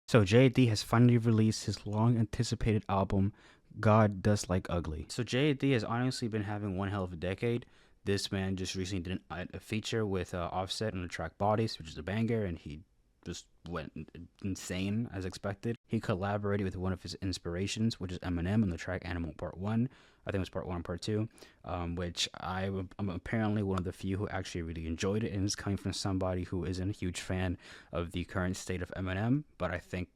So JID has finally released his long-anticipated album, God Does Like Ugly. So JID has honestly been having one hell of a decade. This man just recently did a feature with Offset on the track Bodies, which is a banger, and he just went insane as expected. He collaborated with one of his inspirations, which is Eminem, on the track Animal Part 1. I think it was Part 1 and Part 2, which I'm apparently one of the few who actually really enjoyed it, and it's coming from somebody who isn't a huge fan of the current state of Eminem, but I think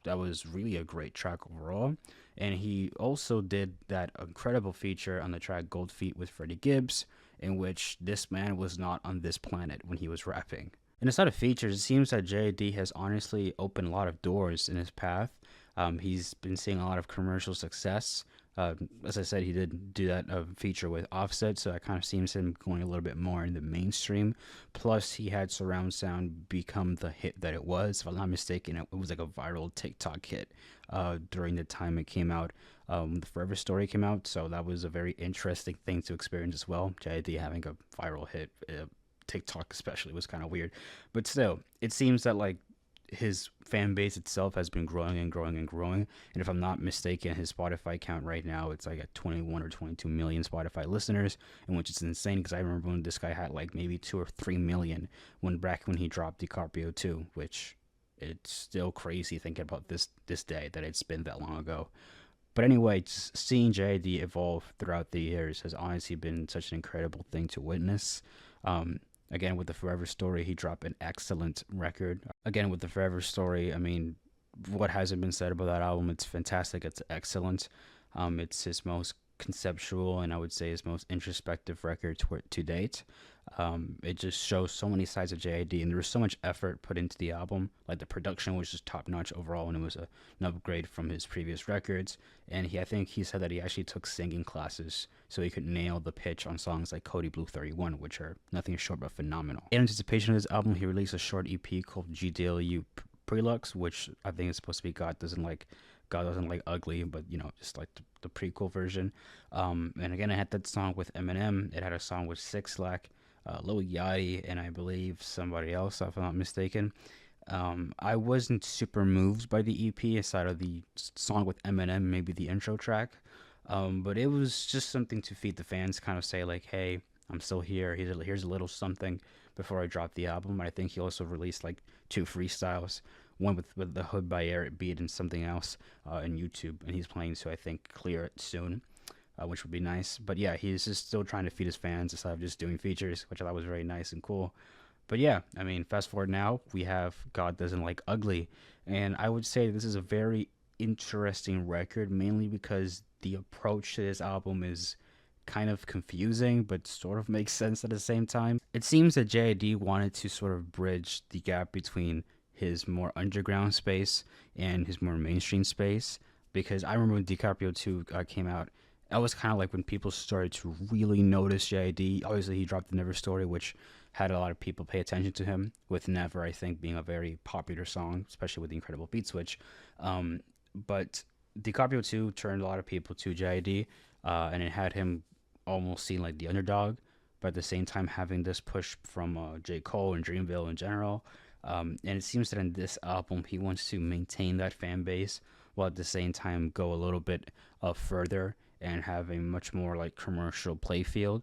that was really a great track overall. And he also did that incredible feature on the track Gold Feet with Freddie Gibbs, in which this man was not on this planet when he was rapping. And aside of features, it seems that JD has honestly opened a lot of doors in his path. He's been seeing a lot of commercial success. As I said, he did do that feature with Offset, so that kind of seems him going a little bit more in the mainstream. Plus, he had surround sound become the hit that it was. If I'm not mistaken, it was like a viral TikTok hit during the time it came out. The Forever Story came out, so that was a very interesting thing to experience as well. JID having a viral hit, TikTok especially, was kind of weird, but still, it seems that like his fan base itself has been growing and growing and growing. And if I'm not mistaken, his Spotify count right now, it's like at 21 or 22 million Spotify listeners, and which is insane because I remember when this guy had like maybe 2 or 3 million when he dropped DiCaprio 2, which it's still crazy thinking about this day that it's been that long ago. But anyway, just seeing JID evolve throughout the years has honestly been such an incredible thing to witness. Again, with the Forever Story, he dropped an excellent record. Again, with the Forever Story, I mean, what hasn't been said about that album? It's fantastic. It's excellent. It's his most conceptual and I would say his most introspective record to date. It just shows so many sides of JID, and there was so much effort put into the album. Like the production was just top notch overall, and it was an upgrade from his previous records. And I think he said that he actually took singing classes so he could nail the pitch on songs like Cody Blue 31, which are nothing short but phenomenal. In anticipation of this album, he released a short EP called GDLU Prelux, which I think is supposed to be God doesn't like ugly, but just like the prequel version. And again, it had that song with Eminem. It had a song with Six Lack, Lil Yachty, and I believe somebody else, if I'm not mistaken. I wasn't super moved by the EP aside of the song with Eminem, maybe the intro track. But it was just something to feed the fans, kind of say like, "Hey, I'm still here. Here's a little something before I drop the album." I think he also released like two freestyles, one with the Hood by Eric Beat and something else in YouTube, and he's planning to I think clear it soon, which would be nice. But yeah, he's just still trying to feed his fans instead of just doing features, which I thought was very nice and cool. But yeah, I mean, fast forward now, we have God Doesn't Like Ugly. And I would say this is a very interesting record, mainly because the approach to this album is kind of confusing, but sort of makes sense at the same time. It seems that JID wanted to sort of bridge the gap between his more underground space and his more mainstream space. Because I remember when DiCaprio 2 came out, that was kind of like when people started to really notice JID. Obviously, he dropped the Never Story, which had a lot of people pay attention to him, with Never, I think, being a very popular song, especially with the incredible beat switch. But DiCaprio 2 turned a lot of people to JID, and it had him almost seen like the underdog, but at the same time having this push from J. Cole and Dreamville in general. And it seems that in this album, he wants to maintain that fan base while at the same time go a little bit further and have a much more like commercial playfield,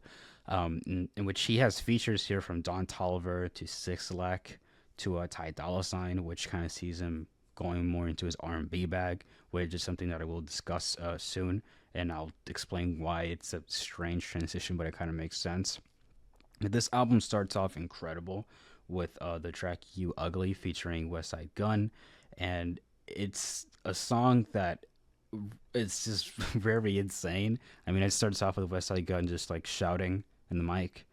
in which he has features here from Don Tolliver to Six Lack to Ty Dolla Sign, which kind of sees him going more into his R&B bag, which is something that I will discuss soon, and I'll explain why it's a strange transition, but it kind of makes sense. This album starts off incredible with the track "You Ugly" featuring West Side Gun, and it's a song that it's just very insane. I mean, it starts off with West Side Gun just like shouting in the mic,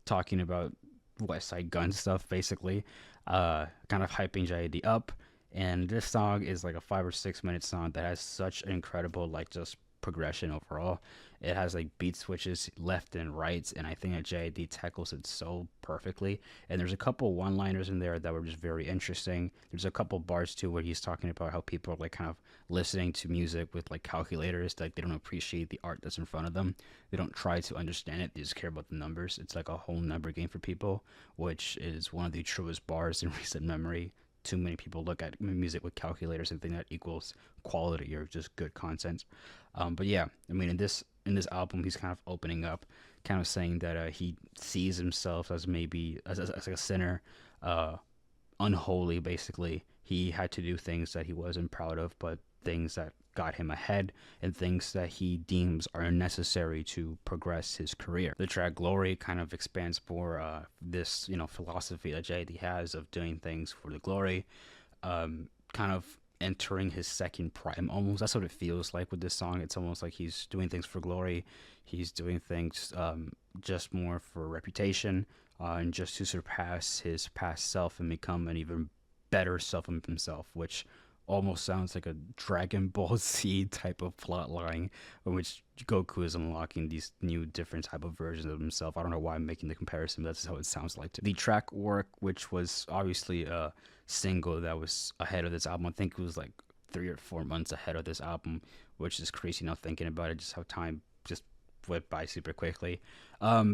talking about West Side Gun stuff, basically, kind of hyping JID up. And this song is like a 5 or 6 minute song that has such an incredible like just progression overall. It has like beat switches left and right, and I think that JID tackles it so perfectly. And there's a couple one-liners in there that were just very interesting. There's a couple bars too where he's talking about how people are like kind of listening to music with like calculators, like they don't appreciate the art that's in front of them. They don't try to understand it. They just care about the numbers. It's like a whole number game for people, which is one of the truest bars in recent memory too many people look at music with calculators and think that equals quality or just good content. But yeah, I mean, in this album, he's kind of opening up, kind of saying that he sees himself as maybe as like a sinner, uh, unholy. Basically, he had to do things that he wasn't proud of, but things that got him ahead and things that he deems are necessary to progress his career. The track Glory kind of expands more this, philosophy that JD has of doing things for the glory, kind of entering his second prime almost. That's what it feels like with this song. It's almost like he's doing things for glory. He's doing things just more for reputation, and just to surpass his past self and become an even better self of himself, which almost sounds like a Dragon Ball Z type of plot line in which Goku is unlocking these new different type of versions of himself. I don't know why I'm making the comparison, but that's how it sounds like to me. The track Work, which was obviously a single that was ahead of this album, I think it was like 3 or 4 months ahead of this album, which is crazy now thinking about it, just how time just went by super quickly.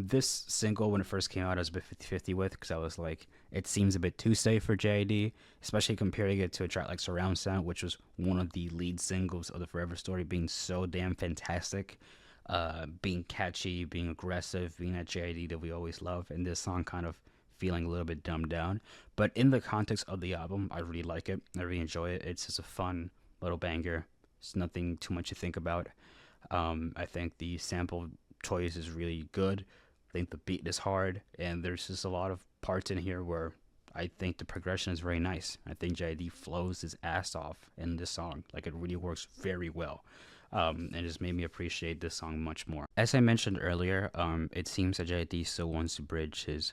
This single, when it first came out, I was a bit 50-50 with, because I was like, it seems a bit too safe for JID, especially comparing it to a track like Surround Sound, which was one of the lead singles of the Forever Story, being so damn fantastic, being catchy, being aggressive, being that JID that we always love, and this song kind of feeling a little bit dumbed down. But in the context of the album, I really like it. I really enjoy it. It's just a fun little banger. It's nothing too much to think about. I think the sample choice is really good. I think the beat is hard, and there's just a lot of parts in here where I think the progression is very nice. I think JID flows his ass off in this song. Like, it really works very well. And just made me appreciate this song much more. As I mentioned earlier, it seems that JID still wants to bridge his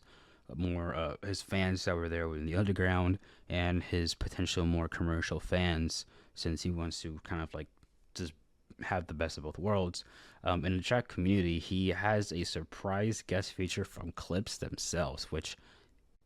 fans that were there in the underground and his potential more commercial fans, since he wants to kind of like just have the best of both worlds. In the track Community, he has a surprise guest feature from Clips themselves, which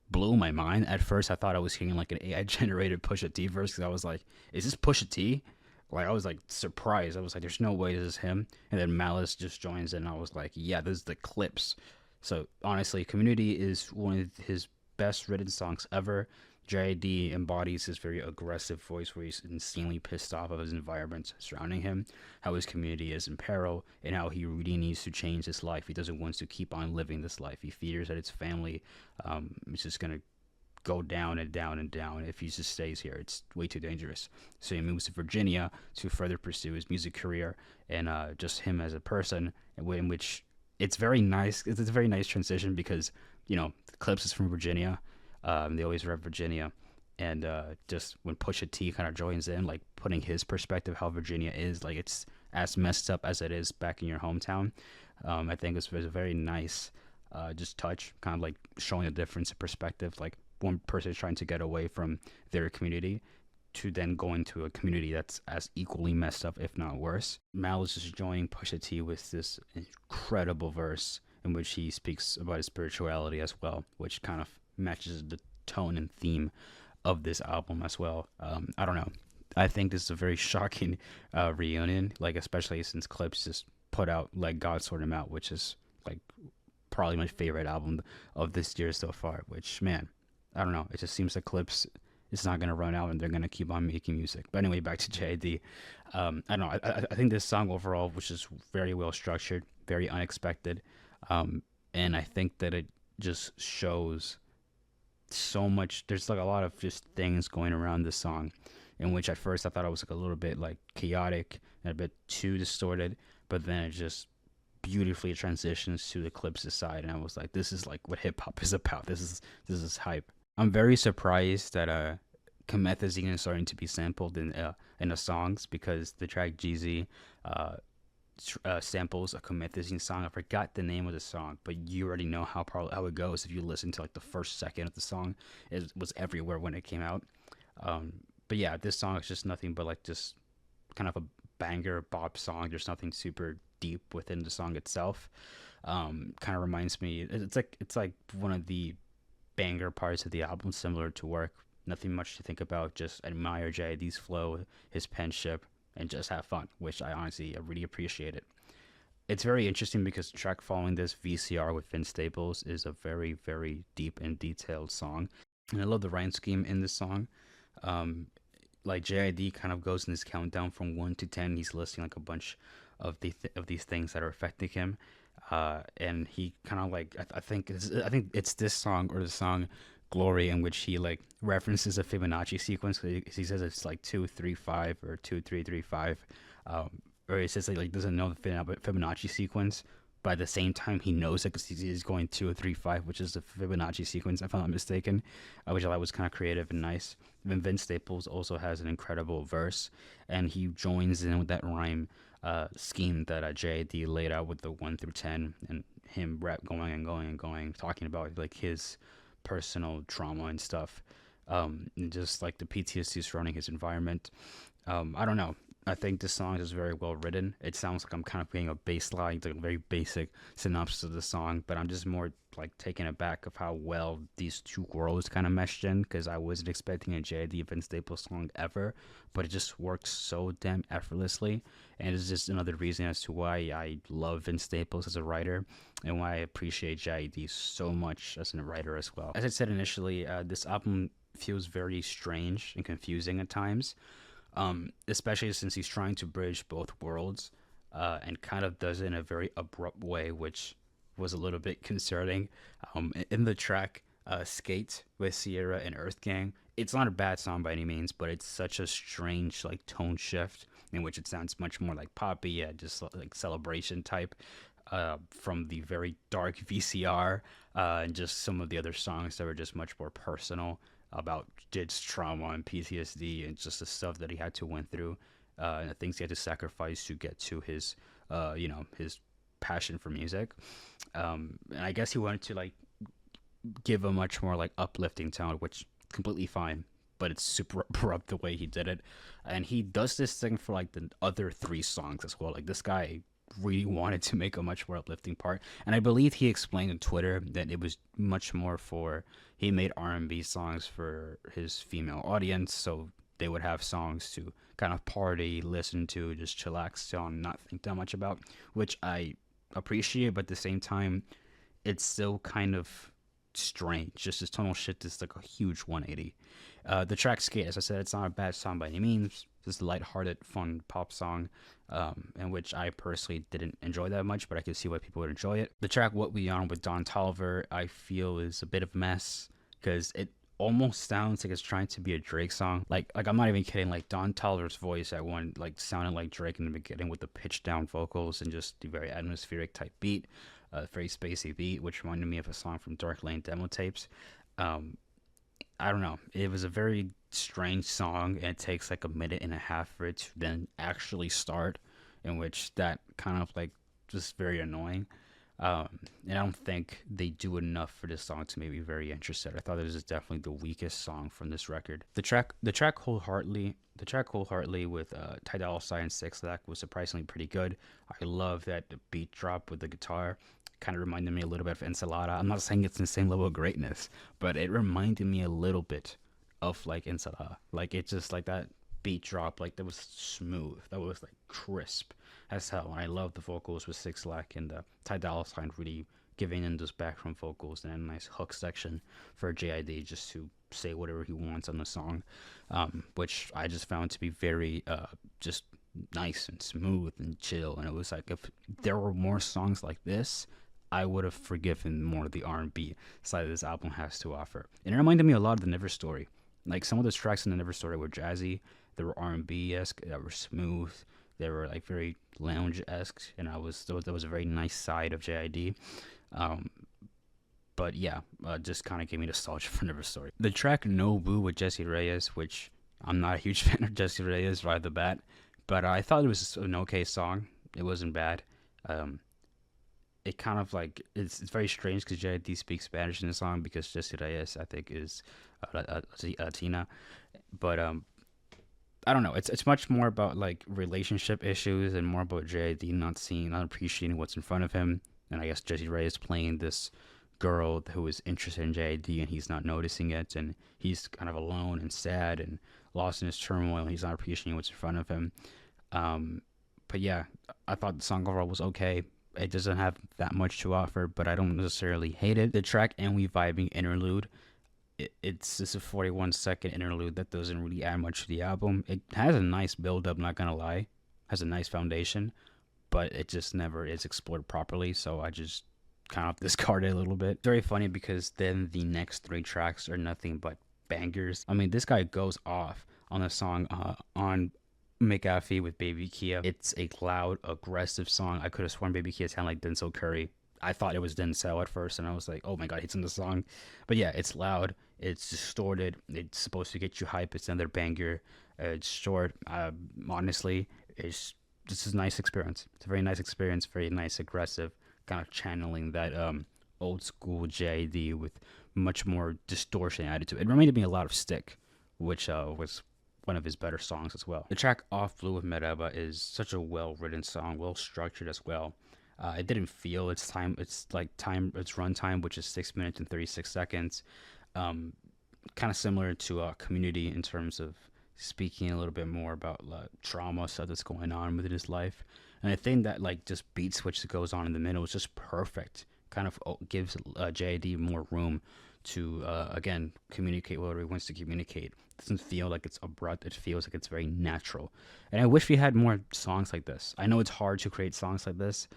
blew my mind. At first, I thought I was hearing like an AI generated Pusha T verse, because I was like, is this Pusha T? Like, I was like surprised. I was like, there's no way this is him. And then Malice just joins in, and I was like, yeah, this is the Clips. So honestly, Community is one of his best written songs ever. JID embodies his very aggressive voice, where he's insanely pissed off of his environment surrounding him, how his community is in peril, and how he really needs to change his life. He doesn't want to keep on living this life. He fears that his family is just going to go down and down and down if he just stays here. It's way too dangerous. So he moves to Virginia to further pursue his music career and just him as a person, in which it's very nice. It's a very nice transition because, Clips is from Virginia. They always rep Virginia. And just when Pusha T kind of joins in, like putting his perspective how Virginia is, like it's as messed up as it is back in your hometown. I think it was a very nice just touch, kind of like showing a difference in perspective. Like one person is trying to get away from their community to then go into a community that's as equally messed up, if not worse. Malice is joining Pusha T with this incredible verse in which he speaks about his spirituality as well, which kind of matches the tone and theme of this album as well. I don't know. I think this is a very shocking reunion, like especially since Clips just put out Let God Sort Him Out, which is like probably my favorite album of this year so far. Which, man, I don't know. It just seems that Clips is not going to run out and they're going to keep on making music. But anyway, back to JID. I don't know. I think this song overall was just very well structured, very unexpected. And I think that it just shows so much. There's like a lot of just things going around this song, in which at first I thought it was like a little bit like chaotic and a bit too distorted, but then it just beautifully transitions to the Clips side, and I was like, this is like what hip hop is about. This is hype. I'm very surprised that Comethazine is starting to be sampled in the songs, because the track Jeezy samples a Comethazine song. I forgot the name of the song, but you already know how it goes if you listen to like the first second of the song. It was everywhere when it came out. But yeah, this song is just nothing but like just kind of a banger bop song. There's nothing super deep within the song itself. Kind of reminds me, it's like one of the banger parts of the album, similar to Work. Nothing much to think about. Just admire JID's flow, his penship, and just have fun, which I really appreciate it. It's very interesting because the track following this, VCR with Vince Staples, is a very, very deep and detailed song. And I love the rhyme scheme in this song. Um, like JID kind of goes in this countdown from 1 to 10. He's listing like a bunch of of these things that are affecting him, and he kind of like I think it's this song or the song "Glory" in which he like references a Fibonacci sequence. He says it's like 2 3 5 or 2 3 3 5, or he says like doesn't know the Fibonacci sequence. But at the same time, he knows it because he's going 2 3 5, which is the Fibonacci sequence, if I'm not mistaken, which I thought was kind of creative and nice. Then Vince Staples also has an incredible verse, and he joins in with that rhyme scheme that JD laid out with the 1 through 10, and him rap going and going and going, talking about like his personal trauma and stuff, and just like the PTSD surrounding his environment. I don't know. I think this song is very well written. It sounds like I'm kind of being a baseline, like a very basic synopsis of the song, but I'm just more like taken aback of how well these two worlds kind of meshed in, because I wasn't expecting a JID Vince Staples song ever, but it just works so damn effortlessly, and it's just another reason as to why I love Vince Staples as a writer and why I appreciate JID so much as a writer as well. As I said initially, this album feels very strange and confusing at times, especially since he's trying to bridge both worlds, and kind of does it in a very abrupt way, which was a little bit concerning. In the track Skate with Sierra and Earth Gang, it's not a bad song by any means, but it's such a strange like tone shift in which it sounds much more like poppy, yeah, just like celebration type, from the very dark VCR, and just some of the other songs that were just much more personal about JID's trauma and PTSD and just the stuff that he had to went through, and the things he had to sacrifice to get to his, his passion for music. And I guess he wanted to like give a much more like uplifting tone, which completely fine, but it's super abrupt the way he did it. And he does this thing for like the other three songs as well. Like this guy really wanted to make a much more uplifting part, and I believe he explained on Twitter that it was much more for he made R&B songs for his female audience, so they would have songs to kind of party, listen to, just chillax on, not think that much about, which I appreciate, but at the same time, it's still kind of strange. Just this tonal shift is like a huge 180. The track Skate, as I said, it's not a bad song by any means. It's a lighthearted, fun pop song, in which I personally didn't enjoy that much, but I could see why people would enjoy it. The track What We On with Don Toliver, I feel is a bit of a mess, because it almost sounds like it's trying to be a Drake song. Like I'm not even kidding. Like Don Toliver's voice at one like sounded like Drake in the beginning with the pitched down vocals and just the very atmospheric type beat, very spacey beat, which reminded me of a song from Dark Lane demo tapes. I don't know. It was a very strange song, and it takes like a minute and a half for it to then actually start, in which that kind of like just very annoying. And I don't think they do enough for this song to make me very interested. I thought this is definitely the weakest song from this record. The track Wholeheartedly with Ty Dolla Sign 6 Lack was surprisingly pretty good. I love that beat drop with the guitar. Kind of reminded me a little bit of Ensalada. I'm not saying it's the same level of greatness, but it reminded me a little bit of like Ensalada. Like it just like that beat drop, like that was smooth, that was like crisp as hell. And I love the vocals with 6 Lack and Ty Dolla Sign really giving in those background vocals and a nice hook section for JID just to say whatever he wants on the song, which I just found to be very just nice and smooth and chill. And it was like if there were more songs like this, I would have forgiven more of the R&B side this album has to offer. And it reminded me a lot of the Never Story. Like some of those tracks in the Never Story were jazzy, they were R&B-esque, they were smooth, they were like very lounge-esque, and that was a very nice side of JID. But yeah, just kind of gave me nostalgia for Never Story. The track No Boo with Jesse Reyes, which I'm not a huge fan of Jesse Reyes right off the bat, but I thought it was an okay song. It wasn't bad. It kind of like it's very strange because JID speaks Spanish in the song because Jesse Reyes I think is Latina, but I don't know. It's much more about like relationship issues and more about JID not appreciating what's in front of him, and I guess Jesse Reyes playing this girl who is interested in JID and he's not noticing it, and he's kind of alone and sad and lost in his turmoil, and he's not appreciating what's in front of him. But yeah, I thought the song overall was okay. It doesn't have that much to offer, but I don't necessarily hate it. The track And We Vibing interlude, it's just a 41-second interlude that doesn't really add much to the album. It has a nice build up, not gonna lie, has a nice foundation, but it just never is explored properly. So I just kind of discard it a little bit. It's very funny because then the next three tracks are nothing but bangers. I mean, this guy goes off on the song on McAfee with Baby Kia. It's a loud, aggressive song. I could have sworn Baby Kia sounded like Denzel Curry. I thought it was Denzel at first, and I was like, oh my god, he's in the song. But yeah, it's loud, it's distorted, it's supposed to get you hype. It's another banger. It's short. Honestly, it's just a nice experience. It's a very nice experience, very nice, aggressive, kind of channeling that old school JID with much more distortion added to it. It reminded me a lot of Stick, which was one of his better songs as well. The track Off Blue with Mereba is such a well-written song, well-structured as well. It didn't feel its time. Its runtime, which is 6 minutes and 36 seconds. Kind of similar to Community in terms of speaking a little bit more about trauma stuff that's going on within his life. And I think that just beat switch that goes on in the middle is just perfect. Kind of gives JID more room to again communicate whatever he wants to communicate. It doesn't feel like it's abrupt. It feels like it's very natural. And I wish we had more songs like this. I know it's hard to create songs like this,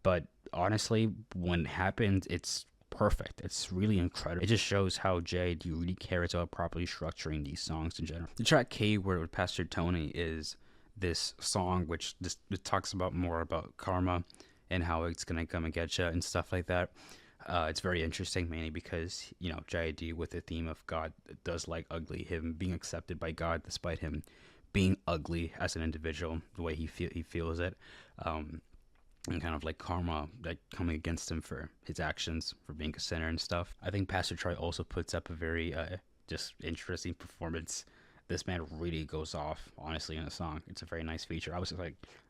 but honestly, when it happens, it's perfect. It's really incredible. It just shows how JID really cares about properly structuring these songs in general. The track K Word with Pastor Tony is this song which just it talks about more about karma and how it's gonna come and get you and stuff like that. It's very interesting, mainly because JID with the theme of God does like ugly, him being accepted by God despite him being ugly as an individual, the way he feels it. And kind of like karma like coming against him for his actions, for being a sinner and stuff. I think Pastor Troy also puts up a very just interesting performance. This man really goes off, honestly, in the song. It's a very nice feature.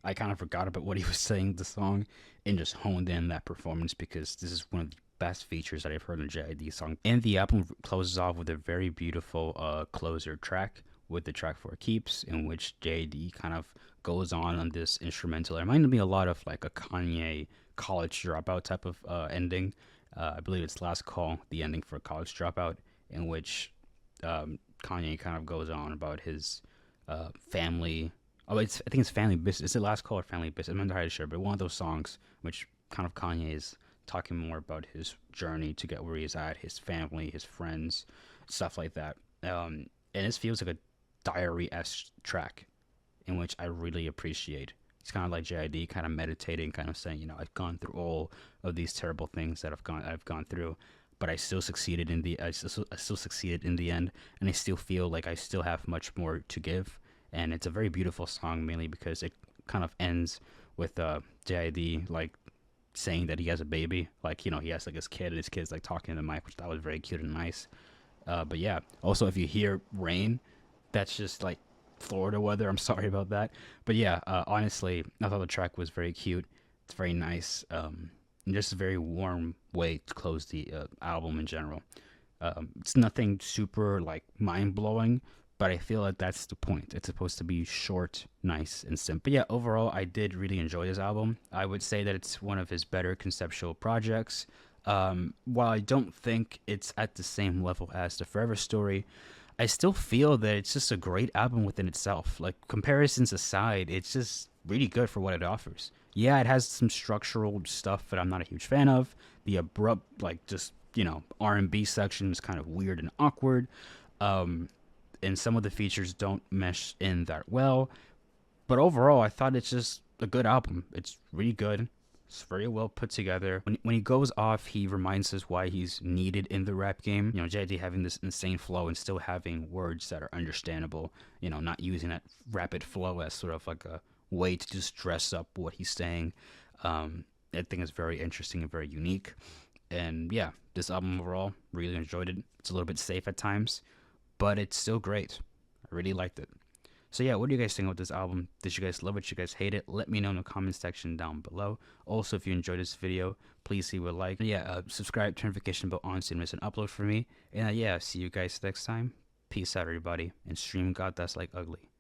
I kind of forgot about what he was saying in the song and just honed in that performance because this is one of the best features that I've heard in a JID song. And the album closes off with a very beautiful closer track with the track For Keeps, in which JID kind of goes on this instrumental. It reminded me a lot of like a Kanye College Dropout type of ending. I believe it's Last Call, the ending for College Dropout, in which Kanye kind of goes on about his family. I think it's Family Business. Is it Last Call or Family Business? I'm not entirely sure, but one of those songs which kind of Kanye is talking more about his journey to get where he's at, his family, his friends, stuff like that. And this feels like a diary-esque track, in which I really appreciate. It's kind of like JID kind of meditating, kind of saying, I've gone through all of these terrible things that I've gone through, but I still succeeded in the end, and I still feel like I still have much more to give. And it's a very beautiful song, mainly because it kind of ends with JID like saying that he has a baby, he has like his kid, and his kid's like talking to the mic, which that was very cute and nice. But yeah, also if you hear rain, that's just like Florida weather. I'm sorry about that. But yeah, honestly, I thought the track was very cute. It's very nice. And just a very warm way to close the album in general. It's nothing super like mind blowing, but I feel like that's the point. It's supposed to be short, nice, and simple. But yeah, overall, I did really enjoy this album. I would say that it's one of his better conceptual projects. While I don't think it's at the same level as The Forever Story, I still feel that it's just a great album within itself. Like, comparisons aside, it's just really good for what it offers. Yeah, it has some structural stuff that I'm not a huge fan of. The abrupt, R&B section is kind of weird and awkward. And some of the features don't mesh in that well. But overall, I thought it's just a good album. It's really good. It's very well put together. When he goes off, he reminds us why he's needed in the rap game. JID having this insane flow and still having words that are understandable. Not using that rapid flow as sort of like a way to just dress up what he's saying. I think it's very interesting and very unique. And yeah, this album overall, really enjoyed it. It's a little bit safe at times, but it's still great. I really liked it. So yeah, what do you guys think about this album? Did you guys love it? Did you guys hate it? Let me know in the comment section down below. Also, if you enjoyed this video, please leave a like. Subscribe, turn notification bell on so you don't miss an upload for me. And yeah, see you guys next time. Peace out, everybody. And stream God That's Like Ugly.